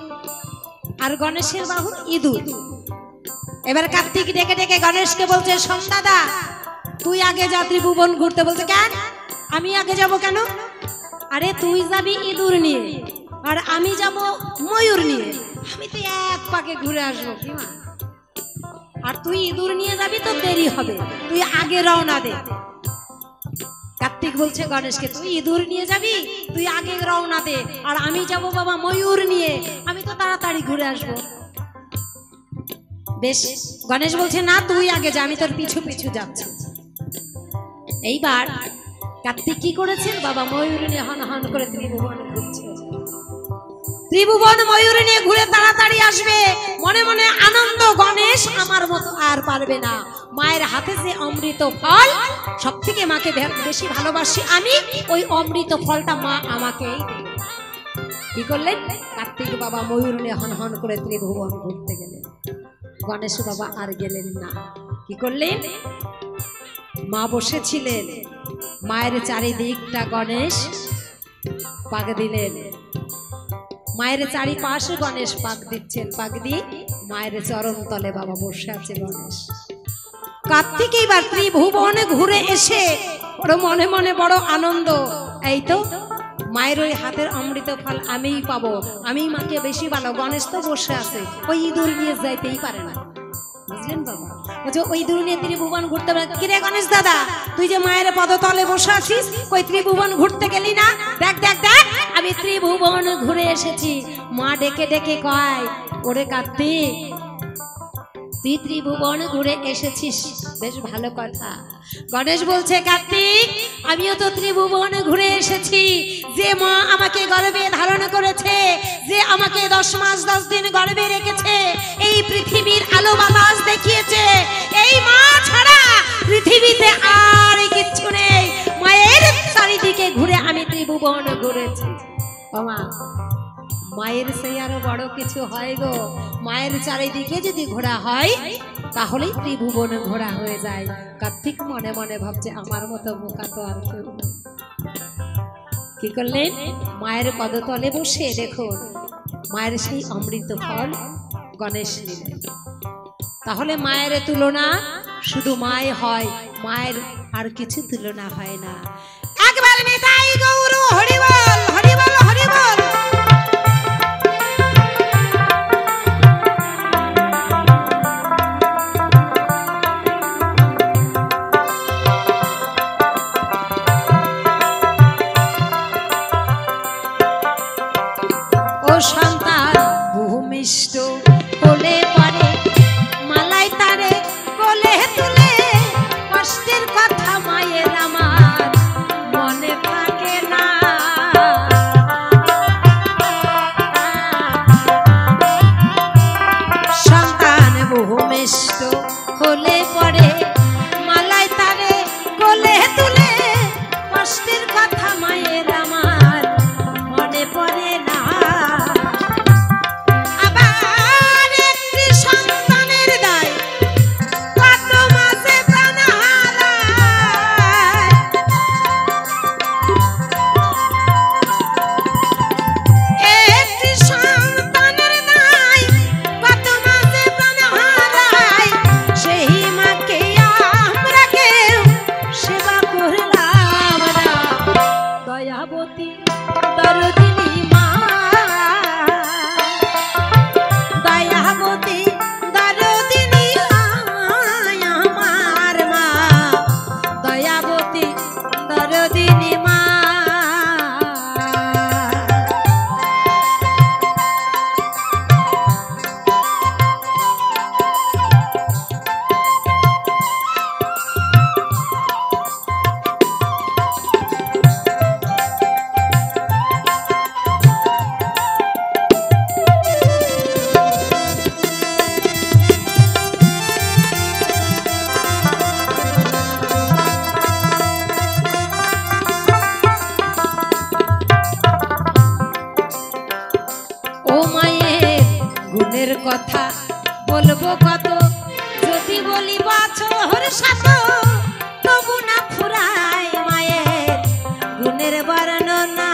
[SPEAKER 2] আর গণেশের বাহন ইঁদুর। এবার কার্তিক ডেকে ডেকে গণেশকে বলছে, শোন দাদা, তুই আগে যা ত্রিভুবন ঘুরতে। বলছে, কেন আমি আগে যাব কেন? আরে তুই যাবি ইঁদুর নিয়ে, আর আমি যাব ময়ূর নিয়ে, আমি তো এক পাকে ঘুরে আসবো, কি মা? আর তুই ইঁদুর নিয়ে যাবি তো দেরি হবে, তুই আগে রওনা দে। কার্তিক বলছে গণেশকে, তুই ইঁদুর নিয়ে যাবি, তুই আগে রওনা দে, আর আমি যাব বাবা ময়ূর নিয়ে, আমি তো তাড়াতাড়ি ঘুরে আসবো। বেশ, গণেশ বলছে, না তুই আগে যা, আমি তোর পিছু পিছু যাচ্ছি। এইবার কার্তিক কি করেছেন বাবা, ময়ূর নিয়ে হন হন করে ত্রিভুবন ঘুরছে। ত্রিভুবন ময়ূর নিয়ে ঘুরে তাড়াতাড়ি আসবে, মনে মনে আনন্দ, গণেশ আমার মতো আর পারবে না। মায়ের হাতে যে অমৃত ফল, সব থেকে মাকে বেশি ভালোবাসি আমি, ওই অমৃত ফলটা মা আমাকেই দেবে। কি করলেন? কার্তিক বাবা ময়ূর নিয়ে হন হন করে ত্রিভুবন ঘুরতে গেলেন। গণেশ বাবা আর গেলেন না। কি করলেন? মা বসেছিলেন, মায়ের চারিদিকটা গণেশ পাক দিলেন। মায়ের চারিপাশে গণেশ পাক দিচ্ছেন, পাক দিয়ে মায়ের চরণ তলে বাবা বসে আছে গণেশ। কার্তিক এইবার ত্রিভুবনে ঘুরে এসে বড় মনে মনে বড় আনন্দ, এই তো মায়ের ওই হাতের অমৃত ফল আমিই পাবো, আমি মাকে বেশি ভালো। গণেশ তো বসে আছে, ওই ইঁদুর নিয়ে যাইতেই পারে না, বুঝলেন বাবা? বলছে ওই ইঁদুর নিয়ে ত্রিভুবন ঘুরতে পারে। কিরে গণেশ দাদা, তুই যে মায়ের পদতলে বসে আছিস, কই ত্রিভুবন ঘুরতে গেলি না? দেখ দেখ দেখ, আমি ত্রিভুবন ঘুরে এসেছি। মা ডেকে ডেকে কয়, ওরে কার্তিক, তুই ত্রিভুবন ঘুরে এসেছিস, বেশ ভালো কথা। গণেশ বলছে, কার্তিক, আমিও তো ত্রিভুবন ঘুরে এসেছি। যে মা আমাকে গর্ভে ধারণ করেছে, যে আমাকে 10 মাস 10 দিন গর্ভে রেখেছে, এই পৃথিবীর আলো বাতাস দেখিয়েছে, এই মা ছাড়া পৃথিবীতে আর কিচ্ছু নেই। মায়ের চারিদিকে ঘুরে আমি ত্রিভুবন ঘুরেছি। ও মা, মায়ের সেই আরো বড় কিছু হয় গো। মায়ের চারিদিকে যদি ঘোরা হয়, তাহলেই ত্রিভুবন ঘোরা হয়ে যায়। কার্তিক মনে মনে ভাবছে, আমার মতো বোকা তো আর কেউ নেই। কি করলেন? মায়ের পদতলে বসে দেখুন মায়ের সেই অমৃত ফল গণেশ নিলেন। তাহলে মায়ের তুলনা শুধু মায় হয়, মায়ের আর কিছু তুলনা হয় না। একবার নিতাই গৌর হরি বল, হরি বল, হরি বল। সন্তান ভূমিষ্ঠ কোলে পড়ে, মালাই তারে কোলে তুলে, কষ্টের কথা মায়ের আমার মনে থাকে না। কথা বলবো কত, যদি বলি বছর শত তবু না ফুরায় মায়ের গুণের বর্ণনা।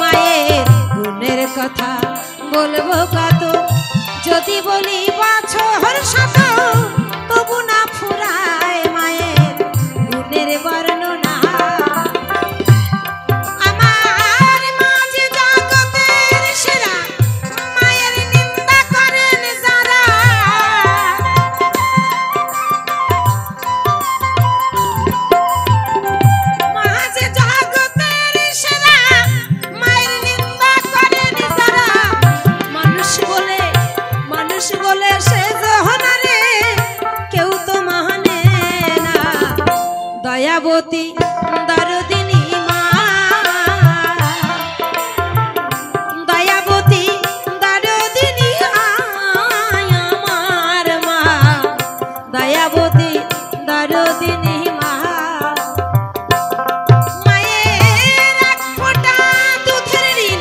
[SPEAKER 2] মায়ের গুণের কথা বলবো কত, যদি বলি বছর শত তবু না ফুরায় মায়ের গুণের বর্ণনা। আমার মা যে জগতের সেরা, মায়ের নিন্দা করেন যারা। মা যে জগতের সেরা, মায়ের নিন্দা করেন যারা। মানুষ বলে সে জহনারে কেউ তো মানে না। দয়াবতী দরদিনী মা, দয়াবতী দরদিনী আমার মা, দয়াবতী দরদিনী মা। মায়ের এক ফোঁটা দুধের ঋণ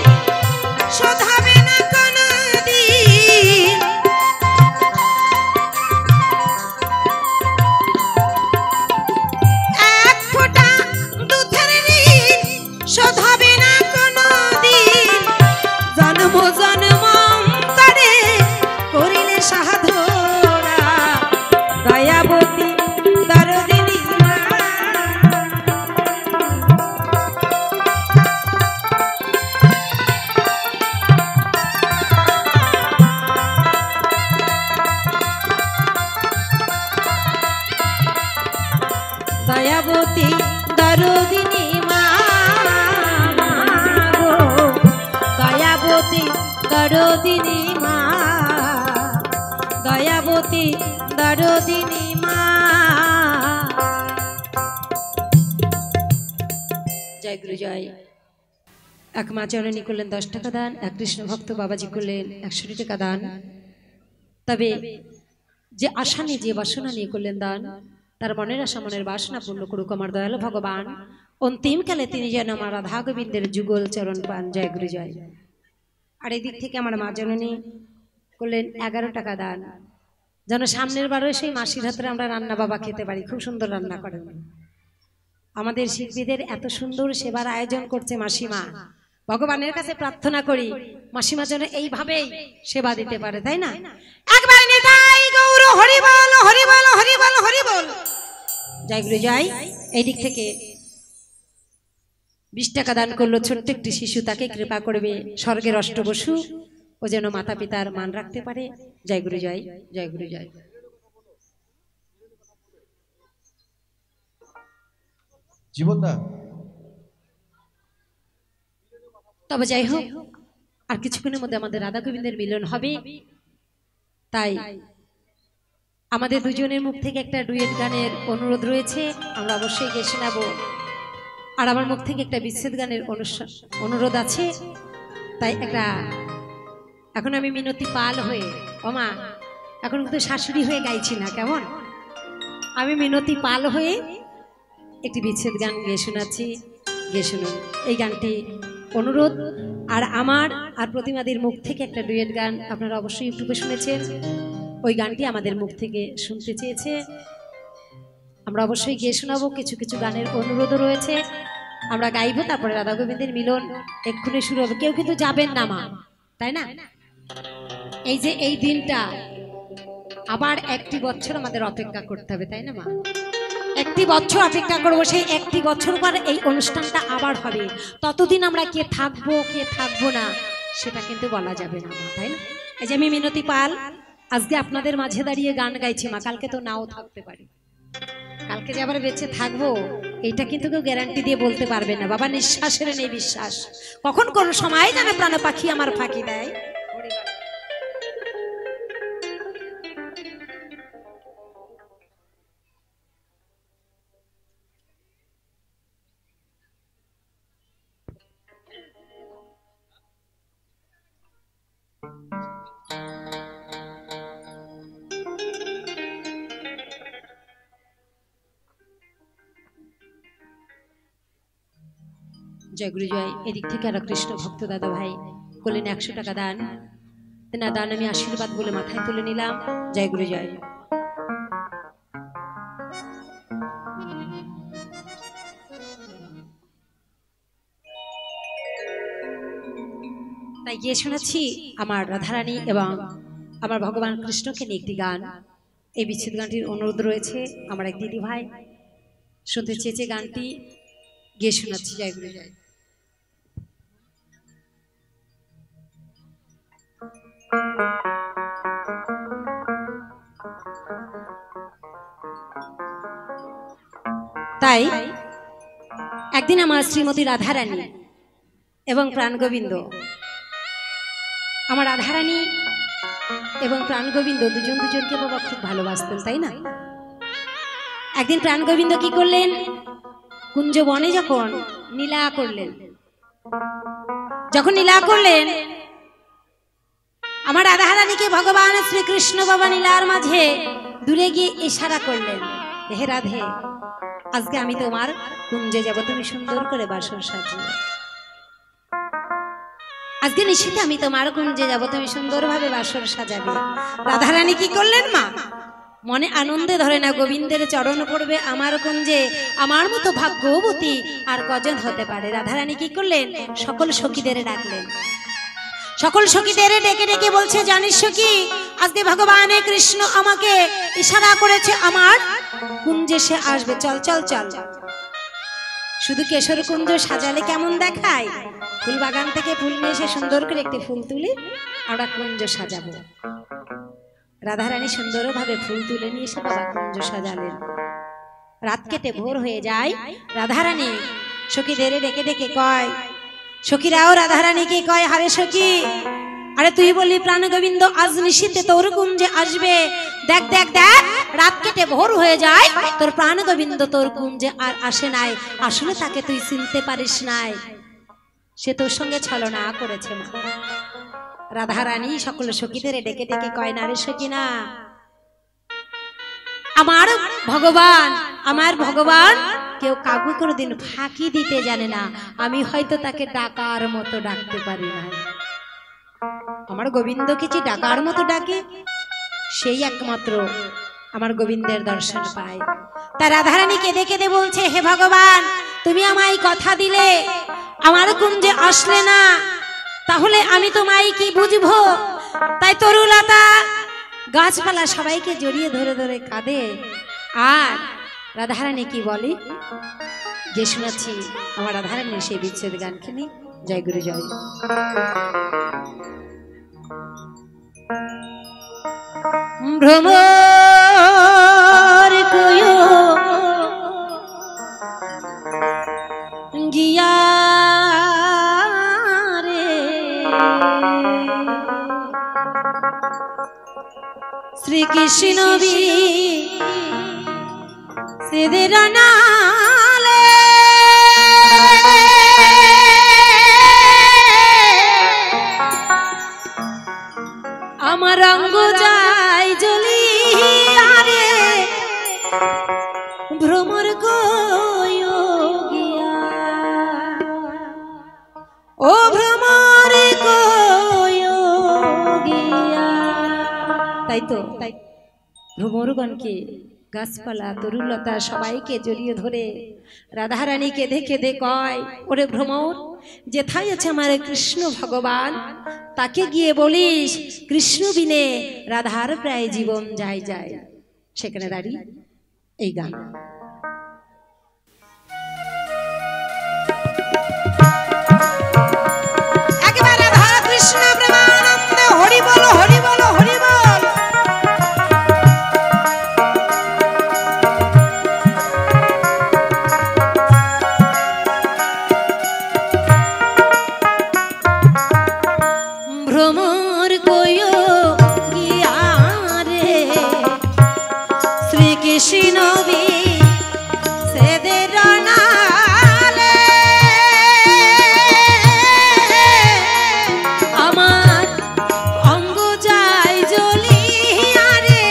[SPEAKER 2] শোধ হবে না কোনোদিন। এক ফোঁটা দুধের ঋণ শোধ হবে না কোনোদিন। জন্ম জন্মান্তরে করিলে সাধনা, দয়াবতী দরদিনী মা। দয়াবতী দরদিনী মা গো, দয়াবতী দরদিনী মা, দয়াবতী দরদিনী মা। জয় গুরু জয়। এক মা জননী করলেন 10 টাকা দান, এক কৃষ্ণ ভক্ত বাবাজি করলেন 100 টাকা দান। তবে যে আশা নিয়ে, যে বাসনা নিয়ে করলেন দান, তার মনের আশা মনের বাসনা পূর্ণ করুক আমার দয়ালু ভগবান। অন্তিমকালে তিনি যেন আমার রাধা গোবিন্দের যুগল চরণ পান। জয় গুরু জয়। আর এদিক থেকে আমার মা জননী করলেন 11 টাকা দান, যেন সামনের বারও সেই মাসির হাতে আমরা রান্না বাবা খেতে পারি। খুব সুন্দর রান্না করেন আমাদের শিল্পীদের, এত সুন্দর সেবার আয়োজন করছে মাসিমা। ভগবানের কাছে প্রার্থনা করি মাসিমা যেন এইভাবেই সেবা দিতে পারে, তাই না? একবার নিতাই গৌর হরি বল, হরি বল, হরি বল, হরি বল। জয় গুরু জয়। এই দিক থেকে 20 টাকা দান করলো ছোট্ট একটি শিশু, তাকে কৃপা করবে স্বর্গের অষ্টবসু, ও যেন মাতা পিতার মান রাখতে পারে। জয় গুরু জয়। জয় গুরু জয়।
[SPEAKER 3] জীবনদা,
[SPEAKER 2] তবে যাই হোক, আর কিছুক্ষণের মধ্যে আমাদের রাধা গোবিন্দের মিলন হবে। তাই আমাদের দুজনের মুখ থেকে একটা ডুয়েট গানের অনুরোধ রয়েছে, আমরা অবশ্যই গেয়ে শোনাবো। আর আমার মুখ থেকে একটা বিচ্ছেদ গানের অনুরোধ আছে। তাই একটা, এখন আমি মিনতি পাল হয়ে, ওমা এখন কিন্তু শাশুড়ি হয়ে গাইছি না, কেমন? আমি মিনতি পাল হয়ে একটি বিচ্ছেদ গান গেয়ে শোনাচ্ছি, গেয়ে শুনুন এই গানটি অনুরোধ। আর আমার আর প্রতিমাদের মুখ থেকে একটা ডুয়েট গান আপনারা অবশ্যই ইউটিউবে শুনেছেন, ওই গানটি আমাদের মুখ থেকে শুনতে চেয়েছে, আমরা অবশ্যই গেয়ে শোনাবো। কিছু কিছু গানের অনুরোধও রয়েছে, আমরা গাইবো, তারপরে রাধা গোবিন্দের মিলন এক্ষুনি শুরু হবে। কেউ কিন্তু যাবেন না মা, তাই না? এই যে এই দিনটা আবার 1টি বছর আমাদের অপেক্ষা করতে হবে, তাই না মা? 1টি বছর অপেক্ষা করবো, সেই 1টি বছর পর এই অনুষ্ঠানটা আবার হবে। ততদিন আমরা কে থাকবো কে থাকবো না সেটা কিন্তু বলা যাবে না মা, তাই না? এই যে আমি মিনতি পাল আজকে আপনাদের মাঝে দাঁড়িয়ে গান গাইছি মা, কালকে তো নাও থাকতে পারি। কালকে যে আবার বেঁচে থাকবো এইটা কিন্তু কেউ গ্যারান্টি দিয়ে বলতে পারবে না। বাবা নিঃশ্বাসের নেই বিশ্বাস, কখন কোন সময় জানে প্রাণ পাখি আমার ফাঁকি দেয়। জয় গুরু জয়। এদিক থেকে আর কৃষ্ণ ভক্ত দাদা ভাই করলেন 100 টাকা দান। তেনার দান আমি আশীর্বাদ বলে মাথায় তুলে নিলাম। জয় গুরু জয়। তাই গিয়ে শোনাচ্ছি আমার রাধারানী এবং আমার ভগবান কৃষ্ণকে নিয়ে একটি গান। এই বিচ্ছেদ গানটির অনুরোধ রয়েছে আমার এক দিদি ভাই শুনতে চেয়েছে, গানটি গিয়ে শোনাচ্ছি। জয় গুরু জয়। তাই একদিন আমার শ্রীমতী রাধারানী এবং প্রাণগোবিন্দ, আমার রাধারানী এবং প্রাণগোবিন্দ দুজন দুজনকে বাবা খুব ভালোবাসতেন, তাই না? একদিন প্রাণগোবিন্দ কি করলেন, কুঞ্জ বনে যখন নীলা করলেন, আমার রাধারানীকে ভগবান শ্রীকৃষ্ণ বাবা নীলার মাঝে দূরে গিয়ে ইশারা করলেন, হে রাধে, আজকে আমি তোমার কুঞ্জে যাব, তুমি সুন্দর করে বাসর সাজিয়ে। আজকে নিশ্চিত আমি তোমার কুঞ্জে যাব, তুমি সুন্দরভাবে বাসর সাজাবে। রাধারানী কি করলেন মা? মনে আনন্দে ধরে না, গোবিন্দের চরণ পড়বে আমার কুঞ্জে, আমার মতো ভাগ্যবতী আর কজন হতে পারে। রাধারানী কি করলেন, সকল সখীদের ডাকলেন। সকল সখীদের ডেকে ডেকে বলছে, জানিস কি, আজকে ভগবান কৃষ্ণ আমাকে ইশারা করেছে আমার কুঞ্জে সে আসবে, চল চল চল। শুধু কেশর কুঞ্জ সাজালে কেমন দেখায়, ফুল বাগান থেকে ফুল নিয়ে এসে সুন্দর করে একটি ফুল তুলি আমরা কুঞ্জ সাজাবো। রাধারানী সুন্দরভাবে ফুল তুলে নিয়ে এসে বাবা কুঞ্জ সাজালেন। রাত কেটে ভোর হয়ে যায়। রাধারানী সখীদের ডেকে ডেকে কয়, সখীরাও রাধারানীকে কয়, হারে সখী, আরে তুই বললি প্রাণ গোবিন্দ আজ নিশীথে তোর কুঞ্জে আসবে, দেখ দেখ দেখ, রাত কেটে ভোর হয়ে যায়, তোর প্রাণ গোবিন্দ তোর কুঞ্জে আর আসে নাই। আসলে তাকে তুই চিনতে পারিস নাই, সে তোর সঙ্গে ছলনা করেছে। রাধারানী সকল সখীদের ডেকে ডেকে কয়, না রে সখী না, আমার ভগবান কেউ কাউকে কোনোদিন ফাঁকি দিতে জানে না, আমি হয়তো তাকে ডাকার মতো ডাকতে পারি না। আমার গোবিন্দ কিছু ডাকার মতো ডাকে, সেই একমাত্র আমার গোবিন্দের দর্শন পায়। তা রাধারানী কেঁদে কেঁদে বলছে, হে ভগবান, তুমি আমায় কথা দিলে, আমার কুঞ্জে আসলে না, তাহলে আমি তোমায় কি বুঝবো? তাই তরুলতা গাছপালা সবাইকে জড়িয়ে ধরে ধরে কাঁদে। আর রাধারানী কি বলে যে শোনাচ্ছি আমার রাধারানীর সেই বিচ্ছেদ গানখানি। জয় গুরু জয়। ভ্রমর কয়ো গিয়া রে শ্রীকৃষ্ণ বি সেদের নালে, আমার অঙ্গ যায় জ্বলিয়া রে ভ্রমর কয়ো গিয়া, ও ভ্রমর কয়ো গিয়া। তাই তো, তাই ভ্রমরগণকে গাছপালা তরুলতা সবাইকে জড়িয়ে ধরে রাধারানী কেঁদে কেঁদে কয়, ওরে ভ্রমর, যেথায় আছে আমার কৃষ্ণ ভগবান, তাকে গিয়ে বলিস কৃষ্ণ বিনে রাধার প্রায় জীবন যায় যায়। সেখানে দাঁড়িয়ে এই গান। একবার রাধা কৃষ্ণ প্রেমানন্দে হরি বল হরি বল হরি বল। ভ্রমর কয়ো গিয়া রে শ্রীকৃষ্ণ বি সেদের নালে, আমার অঙ্গ যায় জ্বলিয়া রে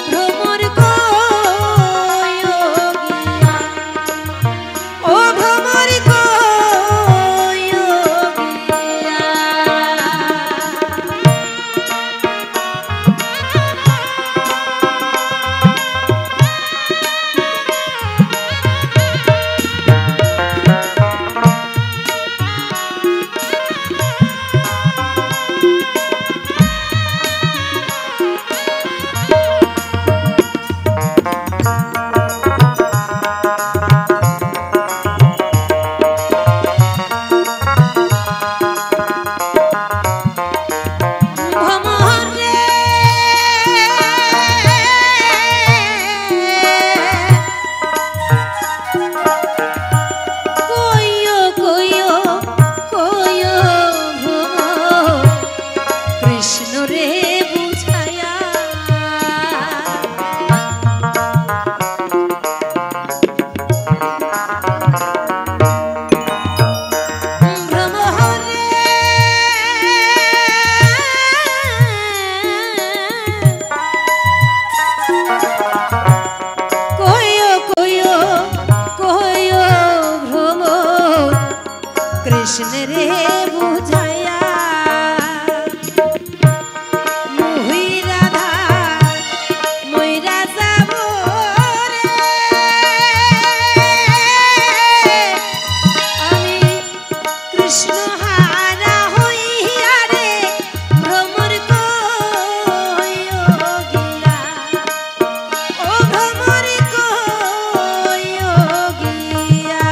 [SPEAKER 2] ভ্রমর কয়ো গিয়া, ও ভ্রমর কয়ো বুঝাইয়া মুহি রাধা মইরা যাব রে আমি কৃষ্ণ হারা হইয়া রে ভ্রমর কইও গিয়া ও ভ্রমর কইও গিয়া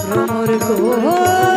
[SPEAKER 2] ভ্রমর গো